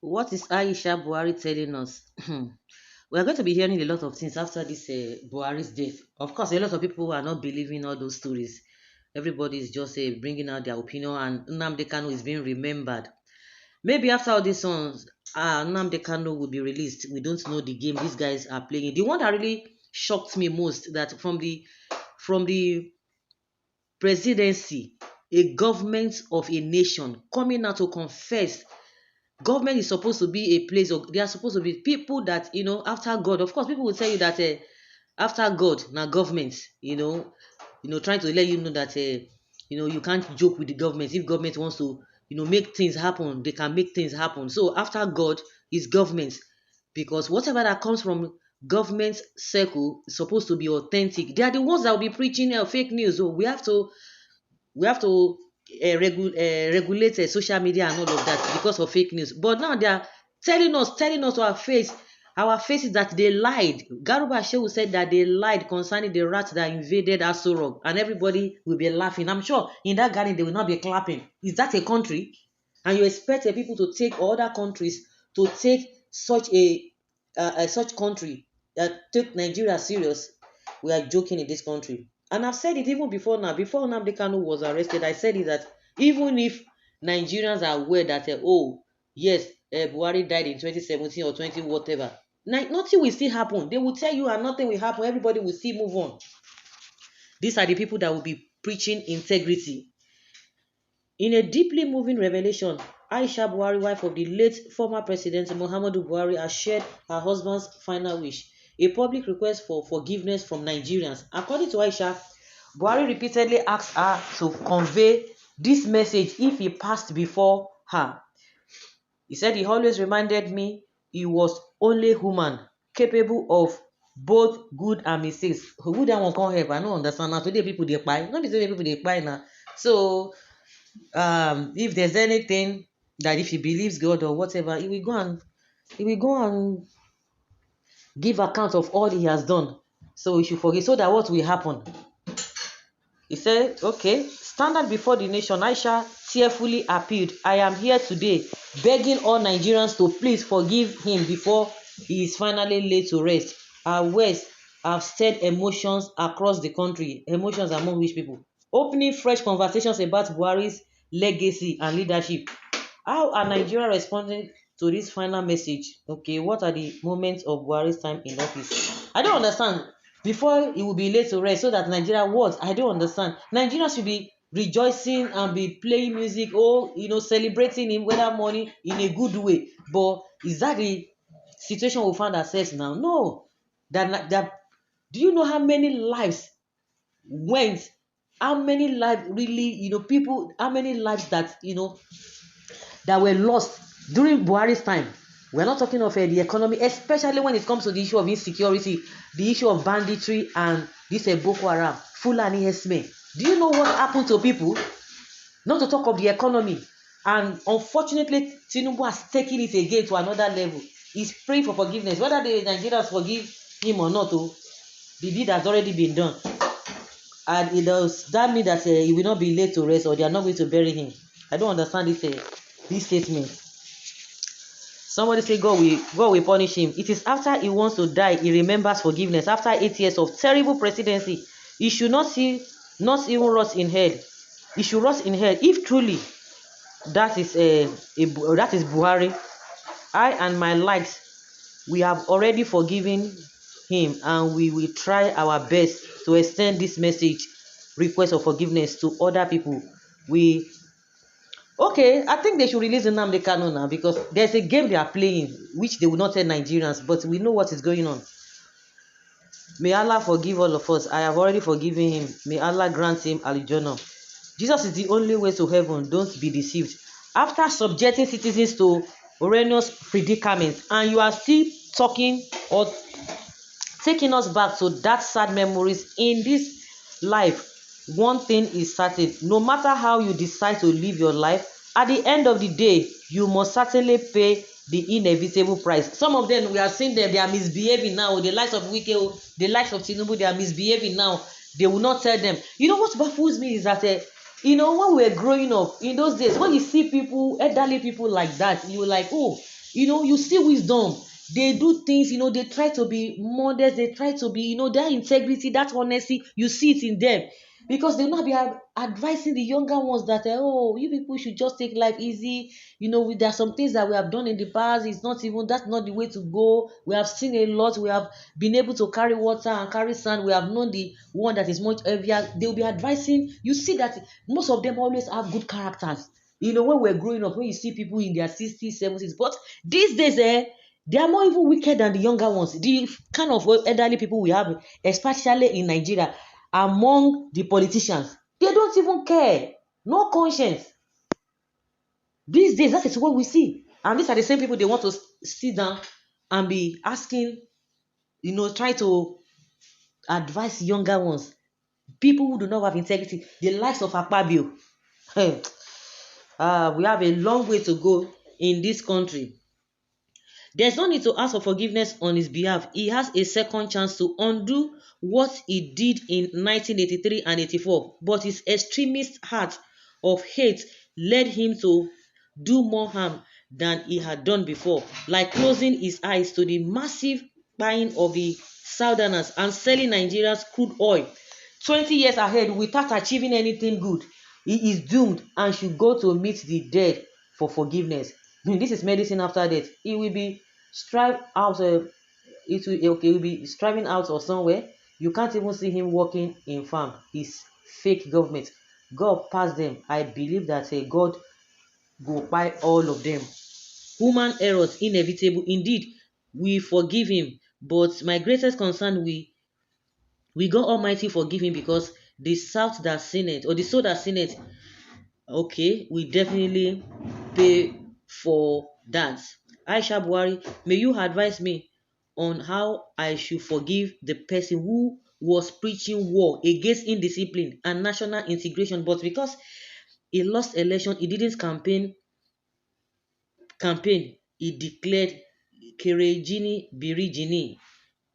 What is Aisha Buhari telling us? We are going to be hearing a lot of things after this Buhari's death. Of course, a lot of people are not believing all those stories. Everybody is just bringing out their opinion, and Nnamdi Kanu is being remembered. Maybe after all these songs, Nnamdi Kanu will be released. We don't know the game these guys are playing. The one that really shocked me most that from the presidency, a government of a nation coming out to confess government is supposed to be a place of they are supposed to be people that after God. Of course, people will tell you that after God now government, trying to let you know that you can't joke with the government. If government wants to make things happen, they can make things happen. So after God is government, because whatever that comes from government circle is supposed to be authentic. They are the ones that will be preaching fake news. So we have to regulate social media and all of that because of fake news. But now they are telling us to our faces that they lied. Garuba Shehu said that they lied concerning the rats that invaded Aso Rock, and everybody will be laughing. I'm sure in that garden they will not be clapping. Is that a country? And you expect people to take or other countries to take such country that take Nigeria serious? We are joking in this country. And I've said it even before now. Before Nnamdi Kanu was arrested, I said it that even if Nigerians are aware that, oh, yes, Buhari died in 2017 or 20 whatever, nothing will still happen. They will tell you and nothing will happen. Everybody will still move on. These are the people that will be preaching integrity. In a deeply moving revelation, Aisha Buhari, wife of the late former President Muhammadu Buhari, has shared her husband's final wish, a public request for forgiveness from Nigerians. According to Aisha, Buhari repeatedly asked her to convey this message if he passed before her. He said he always reminded me he was only human, capable of both good and mistakes. Who that one can't help? I don't understand. Now today people they buy. Not be today people they buy now. So if there's anything that if he believes God or whatever, he will go and give account of all he has done. So we should forget so that what will happen. He said, okay, standing before the nation, Aisha tearfully appealed, I am here today begging all Nigerians to please forgive him before he is finally laid to rest. Her words have stirred emotions across the country, emotions among which people, opening fresh conversations about Buhari's legacy and leadership. How are Nigeria responding to this final message? Okay, what are the moments of Buhari's time in office? I don't understand. Before he will be laid to rest, so that Nigeria what? I don't understand. Nigeria should be rejoicing and be playing music or celebrating him, whether money in a good way. But is that the situation we find ourselves now? No. That do you know how many lives went? How many lives really, people, how many lives that were lost during Buhari's time? We're not talking of the economy, especially when it comes to the issue of insecurity, the issue of banditry, and this Boko Haram, Fulani Esme. Do you know what happened to people? Not to talk of the economy. And unfortunately, Tinubu has taken it again to another level. He's praying for forgiveness. Whether the Nigerians forgive him or not, the deed has already been done. And it does that mean that he will not be laid to rest, or they are not going to bury him? I don't understand this statement. Somebody say God will punish him. It is after he wants to die he remembers forgiveness. After 8 years of terrible presidency, he should not even rot in hell. He should rot in hell if truly that is Buhari. I and my likes, we have already forgiven him, and we will try our best to extend this message, request of forgiveness, to other people. Okay, I think they should release Nnamdi Kanu now, because there's a game they are playing which they will not tell Nigerians, but we know what is going on. May Allah forgive all of us. I have already forgiven him. May Allah grant him Al-Jannah. Jesus is the only way to heaven. Don't be deceived. After subjecting citizens to horrendous predicaments, and you are still talking or taking us back to that sad memories in this life, one thing is certain: no matter how you decide to live your life, at the end of the day, you must certainly pay the inevitable price. Some of them, we are seeing them, they are misbehaving now. The likes of Wike, the likes of Tinubu, they are misbehaving now. They will not tell them. You know what baffles me is that, when we were growing up, in those days, when you see people, elderly people like that, you were like, oh, You see wisdom. They do things, they try to be modest, they try to be, that integrity, that honesty, you see it in them. Because they will not be advising the younger ones that, oh, you people should just take life easy. There are some things that we have done in the past. That's not the way to go. We have seen a lot. We have been able to carry water and carry sand. We have known the one that is much heavier. They will be advising. You see that most of them always have good characters. When we're growing up, when you see people in their 60s, 70s, but these days, they are more even wicked than the younger ones. The kind of elderly people we have, especially in Nigeria, among the politicians, they don't even care. No conscience. These days, that is what we see. And these are the same people they want to sit down and be asking, try to advise younger ones. People who do not have integrity, the likes of Akpabio. We have a long way to go in this country. There's no need to ask for forgiveness on his behalf. He has a second chance to undo what he did in 1983 and 84. But his extremist heart of hate led him to do more harm than he had done before, like closing his eyes to the massive buying of the Southerners and selling Nigeria's crude oil 20 years ahead without achieving anything good. He is doomed and should go to meet the dead for forgiveness. This is medicine after death. He will be strive out. He will be striving out or somewhere. You can't even see him working in farm. It's fake government. God pass them. I believe that God go buy all of them. Human errors inevitable. Indeed, we forgive him. But my greatest concern, we God Almighty forgive him, because the South that seen it, or the soul that seen it, okay, we definitely pay for that. Aisha Buhari, may you advise me on how I should forgive the person who was preaching war against indiscipline and national integration, but because he lost election, he didn't campaign, he declared Kerejini Birijini,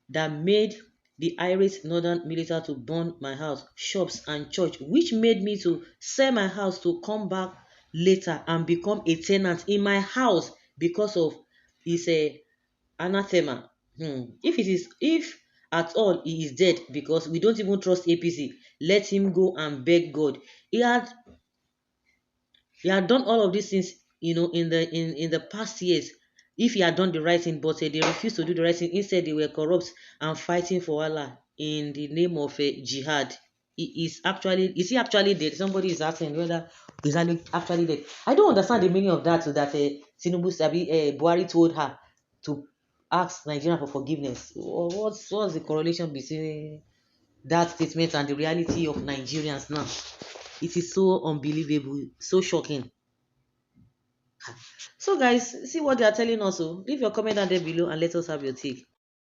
that made the irate northern military to burn my house, shops and church, which made me to sell my house to come back later and become a tenant in my house because of his anathema. If at all he is dead, because we don't even trust APC, let him go and beg God. He had done all of these things, in the past years. If he had done the right thing, but they refused to do the right thing. Instead, they were corrupt and fighting for Allah in the name of jihad. Is he actually dead? Somebody is asking whether he's actually dead. I don't understand the meaning of that. So that Tinubu Sabi Buhari told her to ask Nigeria for forgiveness. What's the correlation between that statement and the reality of Nigerians now? It is so unbelievable, so shocking. So guys, see what they are telling us. So leave your comment down there below and let us have your take.